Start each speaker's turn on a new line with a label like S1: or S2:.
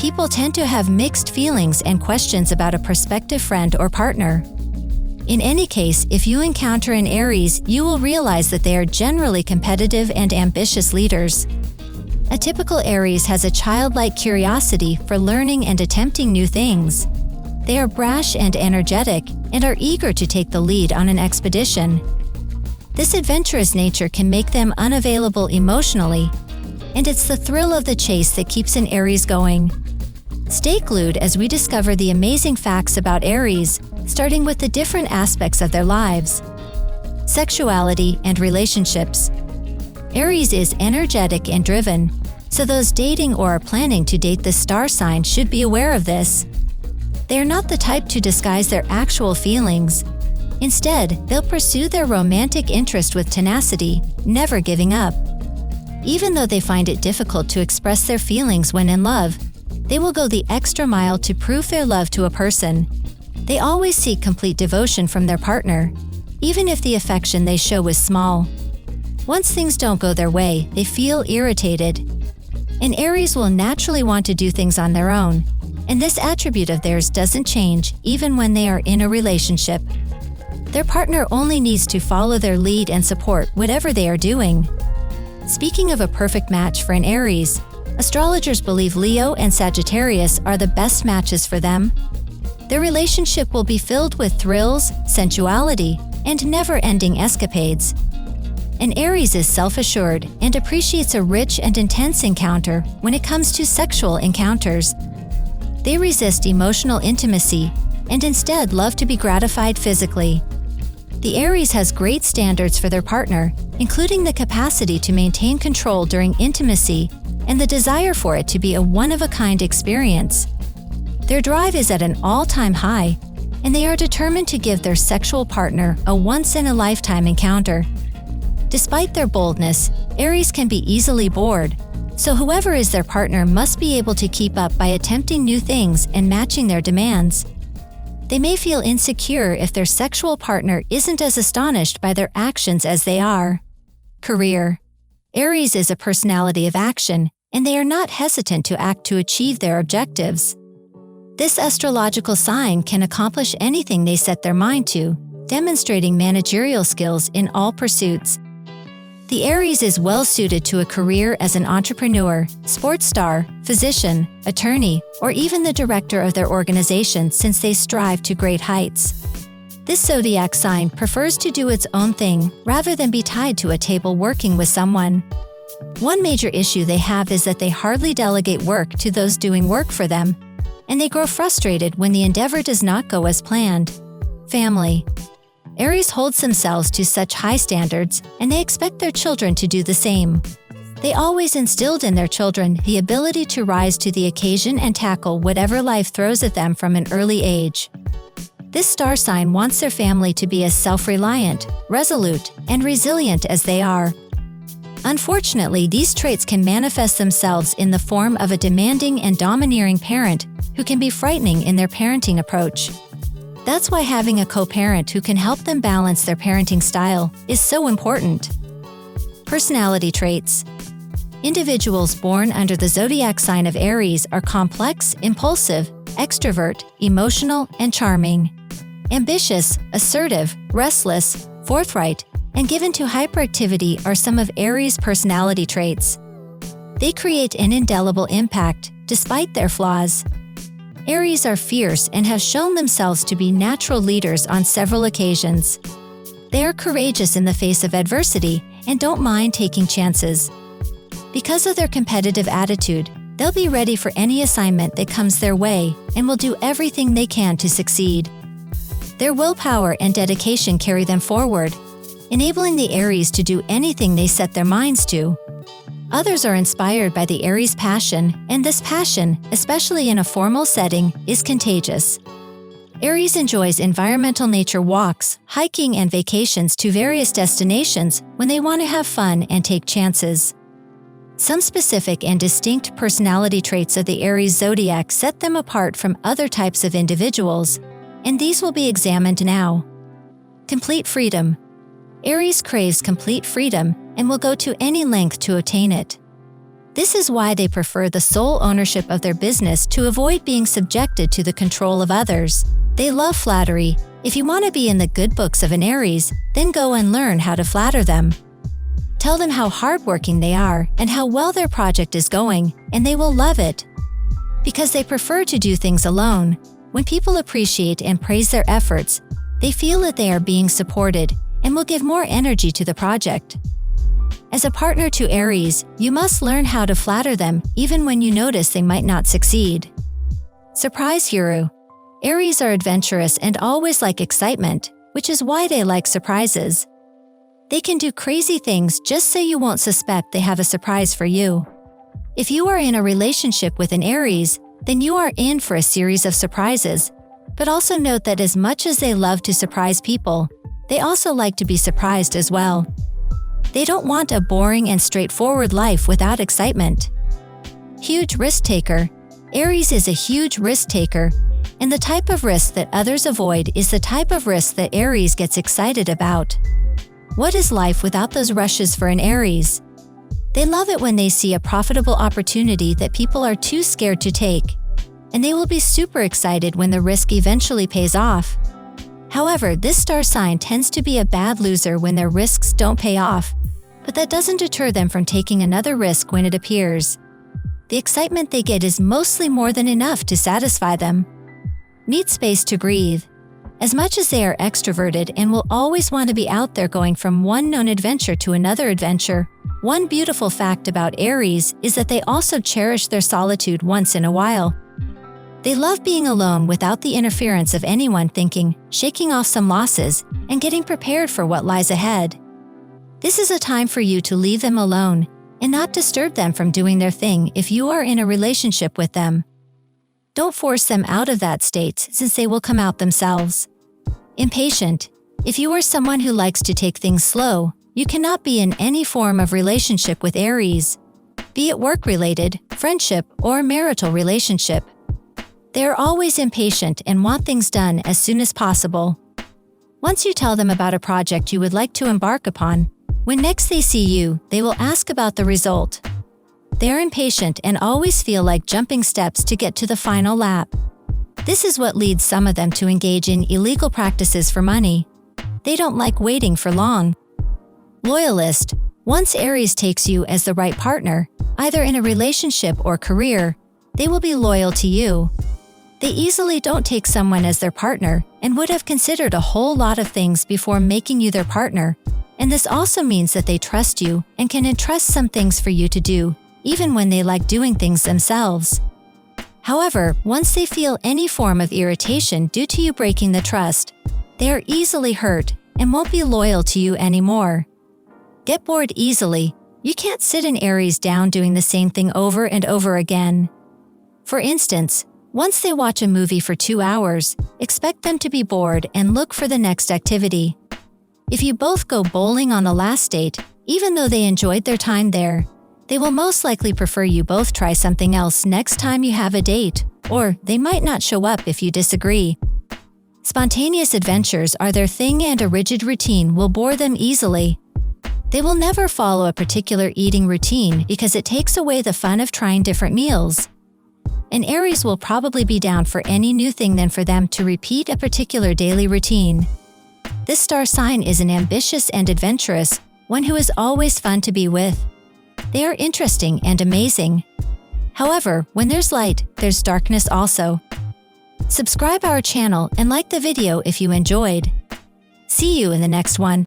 S1: people tend to have mixed feelings and questions about a prospective friend or partner. In any case, if you encounter an Aries, you will realize that they are generally competitive and ambitious leaders. A typical Aries has a childlike curiosity for learning and attempting new things. They are brash and energetic and are eager to take the lead on an expedition. This adventurous nature can make them unavailable emotionally, and it's the thrill of the chase that keeps an Aries going. Stay glued as we discover the amazing facts about Aries, starting with the different aspects of their lives. Sexuality and relationships. Aries is energetic and driven, so those dating or are planning to date this star sign should be aware of this. They are not the type to disguise their actual feelings. Instead, they'll pursue their romantic interest with tenacity, never giving up. Even though they find it difficult to express their feelings when in love, they will go the extra mile to prove their love to a person. They always seek complete devotion from their partner, even if the affection they show is small. Once things don't go their way, they feel irritated. An Aries will naturally want to do things on their own, and this attribute of theirs doesn't change even when they are in a relationship. Their partner only needs to follow their lead and support whatever they are doing. Speaking of a perfect match for an Aries, astrologers believe Leo and Sagittarius are the best matches for them. Their relationship will be filled with thrills, sensuality, and never-ending escapades. An Aries is self-assured and appreciates a rich and intense encounter when it comes to sexual encounters. They resist emotional intimacy and instead love to be gratified physically. The Aries has great standards for their partner, including the capacity to maintain control during intimacy and the desire for it to be a one-of-a-kind experience. Their drive is at an all-time high, and they are determined to give their sexual partner a once-in-a-lifetime encounter. Despite their boldness, Aries can be easily bored, so whoever is their partner must be able to keep up by attempting new things and matching their demands. They may feel insecure if their sexual partner isn't as astonished by their actions as they are. Career. Aries is a personality of action, and they are not hesitant to act to achieve their objectives. This astrological sign can accomplish anything they set their mind to, demonstrating managerial skills in all pursuits. The Aries is well suited to a career as an entrepreneur, sports star, physician, attorney, or even the director of their organization since they strive to great heights. This zodiac sign prefers to do its own thing rather than be tied to a table working with someone. One major issue they have is that they hardly delegate work to those doing work for them, and they grow frustrated when the endeavor does not go as planned. Family. Aries holds themselves to such high standards, and they expect their children to do the same. They always instilled in their children the ability to rise to the occasion and tackle whatever life throws at them from an early age. This star sign wants their family to be as self-reliant, resolute, and resilient as they are. Unfortunately, these traits can manifest themselves in the form of a demanding and domineering parent who can be frightening in their parenting approach. That's why having a co-parent who can help them balance their parenting style is so important. Personality traits. Individuals born under the zodiac sign of Aries are complex, impulsive, extrovert, emotional, and charming. Ambitious, assertive, restless, forthright, and given to hyperactivity are some of Aries' personality traits. They create an indelible impact, despite their flaws. Aries are fierce and have shown themselves to be natural leaders on several occasions. They are courageous in the face of adversity and don't mind taking chances. Because of their competitive attitude, they'll be ready for any assignment that comes their way and will do everything they can to succeed. Their willpower and dedication carry them forward, enabling the Aries to do anything they set their minds to. Others are inspired by the Aries passion, and this passion, especially in a formal setting, is contagious. Aries enjoys environmental nature walks, hiking, and vacations to various destinations when they want to have fun and take chances. Some specific and distinct personality traits of the Aries zodiac set them apart from other types of individuals, and these will be examined now. Complete freedom. Aries craves complete freedom and will go to any length to attain it. This is why they prefer the sole ownership of their business to avoid being subjected to the control of others. They love flattery. If you want to be in the good books of an Aries, then go and learn how to flatter them. Tell them how hardworking they are and how well their project is going, and they will love it. Because they prefer to do things alone, when people appreciate and praise their efforts, they feel that they are being supported and will give more energy to the project. As a partner to Aries, you must learn how to flatter them even when you notice they might not succeed. Surprise Hero. Aries are adventurous and always like excitement, which is why they like surprises. They can do crazy things just so you won't suspect they have a surprise for you. If you are in a relationship with an Aries, then you are in for a series of surprises. But also note that as much as they love to surprise people, they also like to be surprised as well. They don't want a boring and straightforward life without excitement. Huge risk taker. Aries is a huge risk taker, and the type of risk that others avoid is the type of risk that Aries gets excited about. What is life without those rushes for an Aries? They love it when they see a profitable opportunity that people are too scared to take, and they will be super excited when the risk eventually pays off. However, this star sign tends to be a bad loser when their risks don't pay off, but that doesn't deter them from taking another risk when it appears. The excitement they get is mostly more than enough to satisfy them. Need space to breathe. As much as they are extroverted and will always want to be out there going from one known adventure to another adventure, one beautiful fact about Aries is that they also cherish their solitude once in a while. They love being alone without the interference of anyone thinking, shaking off some losses, and getting prepared for what lies ahead. This is a time for you to leave them alone and not disturb them from doing their thing if you are in a relationship with them. Don't force them out of that state since they will come out themselves. Impatient. If you are someone who likes to take things slow, you cannot be in any form of relationship with Aries, be it work-related, friendship, or marital relationship. They are always impatient and want things done as soon as possible. Once you tell them about a project you would like to embark upon, when next they see you, they will ask about the result. They are impatient and always feel like jumping steps to get to the final lap. This is what leads some of them to engage in illegal practices for money. They don't like waiting for long. Loyalist. Once Aries takes you as the right partner, either in a relationship or career, they will be loyal to you. They easily don't take someone as their partner and would have considered a whole lot of things before making you their partner, and this also means that they trust you and can entrust some things for you to do, even when they like doing things themselves. However, once they feel any form of irritation due to you breaking the trust, they are easily hurt and won't be loyal to you anymore. Get bored easily. You can't sit an Aries down doing the same thing over and over again. For instance, once they watch a movie for 2 hours, expect them to be bored and look for the next activity. If you both go bowling on the last date, even though they enjoyed their time there, they will most likely prefer you both try something else next time you have a date, or they might not show up if you disagree. Spontaneous adventures are their thing and a rigid routine will bore them easily. They will never follow a particular eating routine because it takes away the fun of trying different meals. An Aries will probably be down for any new thing than for them to repeat a particular daily routine. This star sign is an ambitious and adventurous, one who is always fun to be with. They are interesting and amazing. However, when there's light, there's darkness also. Subscribe our channel and like the video if you enjoyed. See you in the next one.